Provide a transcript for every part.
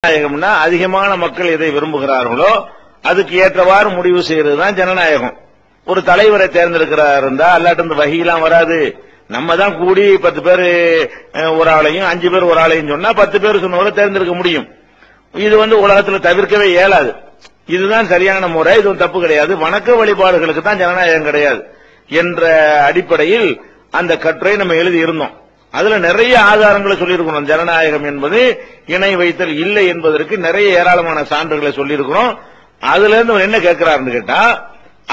ஜனநாயகம்னா அதிகமான மக்கள் எதை விரும்புகிறார்களோ அதுக்கு ஏற்றவாறு முடிவு செய்யறது தான் ஜனநாயகம். ஒரு தலைவரை தேர்ந்தெடுக்கிறார் இருந்தா அல்லாட்டு வகையெல்லாம் வராது. நம்ம தான் கூடி 10 பேர் ஒரு ஆளையும் 5 பேர் ஒரு ஆளையும் சொன்னா 10 பேர் சொன்னவரை தேர்ந்தெடுக்க முடியும். இது உலகத்துல தவிர்க்கவே இயலாது. இதுதான் சரியான முறை. இது தப்பு கிடையாது. வணக்க வழிபாடுகளுக்கு தான் ஜனநாயகம் கிடையாது என்ற அடிப்படையில் அந்த கட்டுரை நம்ம எழுதி இருந்தோம். அதுல நிறைய ஆதாரங்களை சொல்லியிருக்கிறோம். ஜனநாயகம் என்பது இணை வைத்தல் இல்லை என்பதற்கு நிறைய ஏராளமான சான்றுகளை சொல்லியிருக்கிறோம். அதுல இருந்து என்ன கேட்கிறாருன்னு கேட்டா,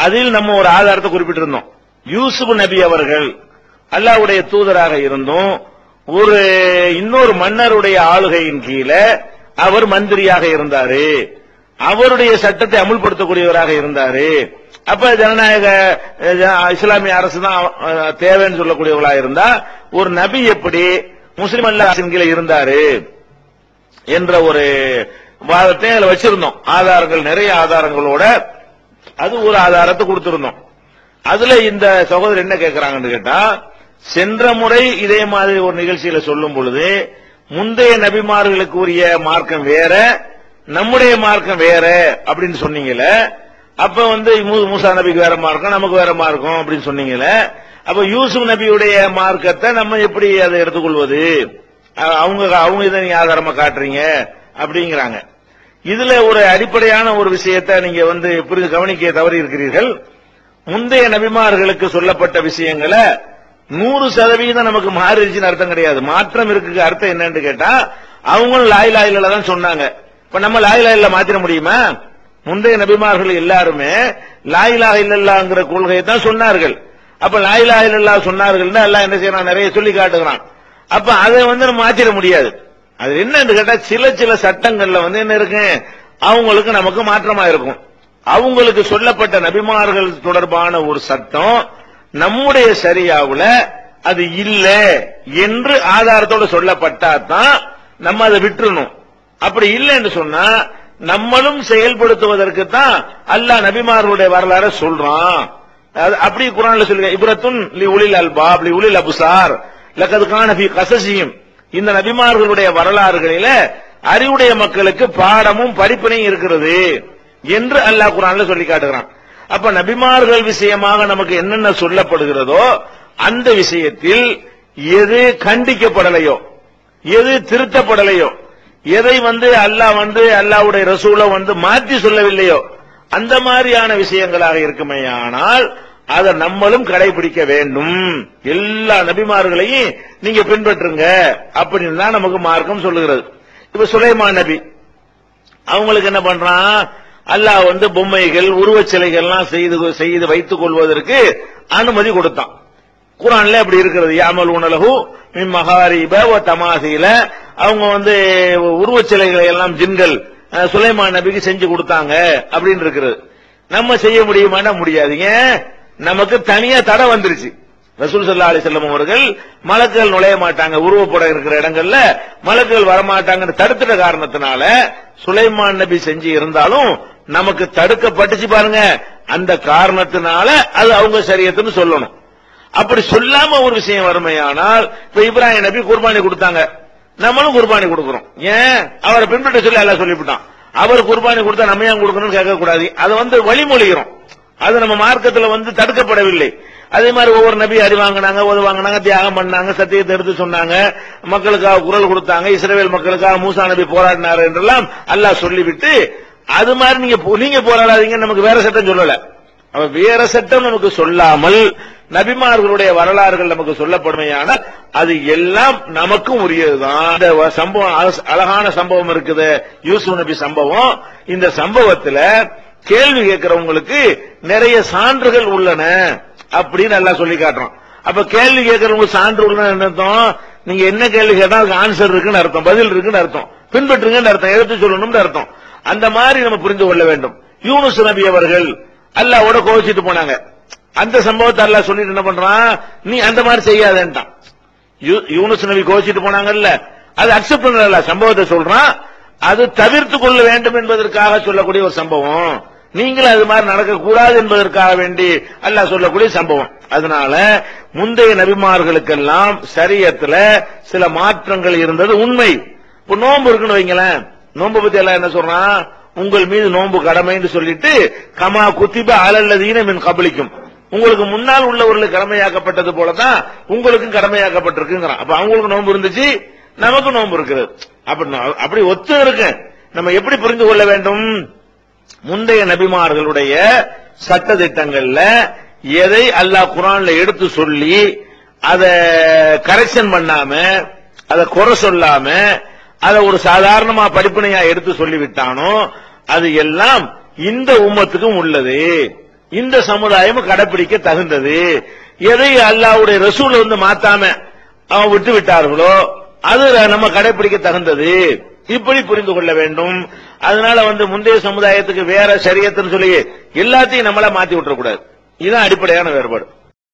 அதில் நம்ம ஒரு ஆதாரத்தை குறிப்பிட்டிருந்தோம். யூசுப் நபி அவர்கள் அல்லாஹ்வுடைய தூதராக இருந்தும் ஒரு இன்னொரு மன்னருடைய ஆளுகையின் கீழே அவர் மந்திரியாக இருந்தாரு, அவருடைய சட்டத்தை அமுல்படுத்தக்கூடியவராக இருந்தாரு. அப்ப ஜனநாயக இஸ்லாமிய அரசு தான் தேவைன்னு சொல்லக்கூடியவர்களா இருந்தா ஒரு நபி எப்படி முஸ்லிம் அல்லாஹ்வின் கீழே இருந்தாரு என்ற ஒரு வாதத்தை அதுல வச்சிருந்தோம். ஆதாரங்கள் நிறைய ஆதாரங்களோட அது ஒரு ஆதாரத்தை கொடுத்திருந்தோம். அதுல இந்த சகோதரர் என்ன கேட்கிறாங்கன்னு கேட்டா, சென்ற முறை இதே மாதிரி ஒரு நிகழ்ச்சியில சொல்லும் பொழுது முந்தைய நபிமார்களுக்கு உரிய மார்க்கம் வேற, நம்முடைய மார்க்கம் வேற அப்படின்னு சொன்னீங்கல்ல. அப்ப மூசா நபிக்கு வேற மார்க்கம், நமக்கு வேற மார்க்கம் அப்படின்னு சொன்னீங்கல்ல. அப்ப யூசுப் நபியுடைய மார்க்கத்தை நம்ம எப்படி அதை எடுத்துக்கொள்வது? அவங்க இதை நீங்க ஆதாரமா காட்டுறீங்க அப்படிங்கிறாங்க. இதுல ஒரு அடிப்படையான ஒரு விஷயத்தை நீங்க புரிந்து கவனிக்க தவறி இருக்கிறீர்கள். முந்தைய நபிமார்களுக்கு சொல்லப்பட்ட விஷயங்களை 100% நமக்கு மாறிடுச்சுன்னு அர்த்தம் கிடையாது. மாற்றம் இருக்கு. அர்த்தம் என்னன்னு கேட்டா, அவங்களும் லா இலாஹ இல்லல்லாஹ் தான் சொன்னாங்க. இப்ப நம்ம லா இலாஹ இல்லல்லாஹ் மாத்திர முடியுமா? முந்தைய நபிமார்கள் எல்லாருமே லா இலாஹ இல்லல்லாஹ்ங்கிற கொள்கையை தான் சொன்னார்கள். அப்ப லா இலாஹ இல்லல்லாஹ் சொன்னார்கள் அல்லாஹ் என்ன செய்யறான், நிறைய சொல்லி காட்டுகிறான். அப்ப அதை நம்ம மாத்திர முடியாது. அது என்னன்னு கேட்டா, சில சட்டங்கள்ல என்ன இருக்கு, அவங்களுக்கு நமக்கு மாற்றமா இருக்கும். அவங்களுக்கு சொல்லப்பட்ட நபிமார்கள் தொடர்பான ஒரு சட்டம் நம்முடைய சரியாவுல அது இல்ல என்று ஆதாரத்தோட சொல்லப்பட்டா தான் நம்ம அதை விட்டுறணும். அப்படி இல்லைன்னு சொன்னா நம்மளும் செயல்படுத்துவதற்கு தான் அல்லாஹ் நபிமார்களுடைய வரலாறு சொல்றான். அப்படி குர்ஆன்ல சொல்லுங்க, இப்ரத்துன் லி உலில் அல்பாப் லி உலில் அப்சார் லகத் கான ஃபீ கஸஸிஹிம். இந்த நபிமார்களுடைய வரலாறுகளில அறிவுடைய மக்களுக்கு பாடமும் படிப்பினையும் இருக்கிறது என்று அல்லாஹ் குர்ஆன்ல சொல்லி காட்டுகிறான். அப்ப நபிமார்கள் விஷயமாக நமக்கு என்னென்ன சொல்லப்படுகிறதோ அந்த விஷயத்தில் எது கண்டிக்கப்படலையோ, எது திருத்தப்படலையோ, எதை அல்லாஹ் அல்லாஹ்வுடைய ரசூலை மாற்றி சொல்லவில்லையோ அந்த மாதிரியான விஷயங்களாக இருக்குமேயானால் அதை நம்மளும் கடைபிடிக்க வேண்டும். எல்லா நபிமார்களையும் நீங்க பின்பற்றுங்க அப்படின்னு தான் நமக்கு மார்க்கம் சொல்லுகிறது. இப்ப சுலைமான் நபி அவங்களுக்கு என்ன பண்றான், அல்லாஹ் பொம்மைகள் உருவச் சிலைகள்லாம் செய்து வைத்துக் கொள்வதற்கு அனுமதி கொடுத்தான். குர்ஆன்ல அப்படி இருக்கிறது. யாமலூன லஹு மின் மகாரிப வ தமாசீல. அவங்க உருவச் சிலைகளை எல்லாம் ஜின்கள் சுலைமான் நபிக்கு செஞ்சு கொடுத்தாங்க அப்படின்னு இருக்கிறது. நம்ம செய்ய முடியுமானா முடியாதுங்க. நமக்கு தனியா தடை வந்துருச்சு. ரசூல் ஸல்லல்லாஹு அலைஹி வஸல்லம் அவர்கள் மலக்குகள் நுழைய மாட்டாங்க, உருவப்படம் இருக்கிற இடங்கள்ல மலக்குகள் வரமாட்டாங்கன்னு தடுத்துட்ட காரணத்தினால சுலைமான் நபி செஞ்சு இருந்தாலும் நமக்கு தடுக்கப்பட்டுச்சு பாருங்க. அந்த காரணத்தினால அது அவங்க ஷரியத்துன்னு சொல்லணும். அப்படி சொல்லாம ஒரு விஷயம் வறுமையானால், இப்ப இப்ராஹிம் நபி குர்பானி கொடுத்தாங்க, நம்மளும் குர்பானி கொடுக்கிறோம். ஏன் அவரை பின்பற்ற சொல்லி அல்லாஹ் சொல்லிவிட்டான். அவர் குர்பானி கொடுத்தா நம்ம ஏன் கொடுக்கணும்னு கேட்க கூடாது. அதை வழிமொழிகிறோம். அது நம்ம மார்க்கத்தில் தடுக்கப்படவில்லை. அதே மாதிரி ஒவ்வொரு நபி அறிவாங்கினாங்க, உதவாங்கினாங்க, தியாகம் பண்ணாங்க, சத்தியத்தை எடுத்து சொன்னாங்க, மக்களுக்காக குரல் கொடுத்தாங்க, இஸ்ரவேல் மக்களுக்காக மூசா நபி போராடினார் என்றெல்லாம் அல்லாஹ் சொல்லிவிட்டு, அது மாதிரி நீங்க போராடாதீங்க நமக்கு வேற சட்டம் சொல்லல. வேற சட்டம் நமக்கு சொல்லாமல் நபிமார்களுடைய வரலாறுகள் நமக்கு சொல்லப்படுமையான அது எல்லாம் நமக்கும் உரியதுதான். இந்த சம்பவம் அழகான சம்பவம் இருக்குது, யூசுப் நபி சம்பவம். இந்த சம்பவத்துல கேள்வி கேட்கிறவங்களுக்கு நிறைய சான்றுகள் உள்ளன அப்படின்னு நல்லா சொல்லி காட்டுறோம். அப்ப கேள்வி கேட்கறவங்களுக்கு சான்று உள்ளன அர்த்தம், நீங்க என்ன கேள்வி கேட்டா அதுக்கு ஆன்சர் இருக்குன்னு அர்த்தம், பதில் இருக்குன்னு அர்த்தம், பின்பற்றுங்கன்னு அர்த்தம், எடுத்து சொல்லணும்னு அர்த்தம். அந்த மாதிரி நம்ம புரிந்து கொள்ள வேண்டும். யூனுஸ் நபி அவர்கள் அல்லாஹ்வோட கோவிச்சிட்டு போனாங்க. அந்த சம்பவத்தை அல்லாஹ் சொல்லிட்டு என்ன பண்றான், நீ அந்த மாதிரி செய்யாதேன்ட்டான். யூனுஸ் நபி கோவிச்சிட்டு போனாங்கல்ல, அது அக்செப்ட் பண்ணல. சம்பவத்தை சொல்றான், அது தவிர்த்து கொள்ள வேண்டும் என்பதற்காக சொல்லக்கூடிய ஒரு சம்பவம். நீங்களும் அது மாதிரி நடக்கக்கூடாது என்பதற்காக வேண்டி அல்லாஹ் சொல்லக்கூடிய சம்பவம். அதனால முந்தைய நபிமார்களுக்கெல்லாம் ஷரியத்துல சில மாற்றங்கள் இருந்தது உண்மை. இப்ப நோன்பு இருக்குன்னு வைங்களேன், நோன்பு பத்தி எல்லாம் என்ன சொல்றான், உங்கள் மீது நோன்பு கடமைன்னு சொல்லிட்டு கமா குத்திப அலல்லதீன மின் கபலிக்கும், உங்களுக்கு முன்னால் உள்ளவர்களுக்கு கடமையாக்கப்பட்டது போலதான் உங்களுக்கும் கடமையாக்கப்பட்டிருக்குங்கிறான். அப்ப அவங்களுக்கு நோன்பு இருந்துச்சு, நமக்கு நோன்பு இருக்கிறது. அப்படி ஒத்து இருக்கு. நம்ம எப்படி புரிந்து கொள்ள வேண்டும், முந்தைய நபிமார்களுடைய சட்ட திட்டங்கள்ல எதை அல்லாஹ் குர்ஆன்ல எடுத்து சொல்லி அதை கரெக்ஷன் பண்ணாம, அதை குறை சொல்லாம, அதை ஒரு சாதாரணமா படிப்பினையா எடுத்து சொல்லிவிட்டானோ அது எல்லாம் இந்த உம்மத்துக்கும் உள்ளது, இந்த சமுதாயம் கடைபிடிக்க தகுந்தது. எதை அல்லாஹ்வுடைய ரசூல் மாத்தாம அவன் விட்டு விட்டார்களோ அது நம்ம கடைபிடிக்க தகுந்தது. இப்படி புரிந்து கொள்ள வேண்டும். அதனால முந்தைய சமுதாயத்துக்கு வேற ஷரியத்துன்னு சொல்லி எல்லாத்தையும் நம்மள மாத்தி விட்டுறக்கூடாது. இதுதான் அடிப்படையான வேறுபாடு.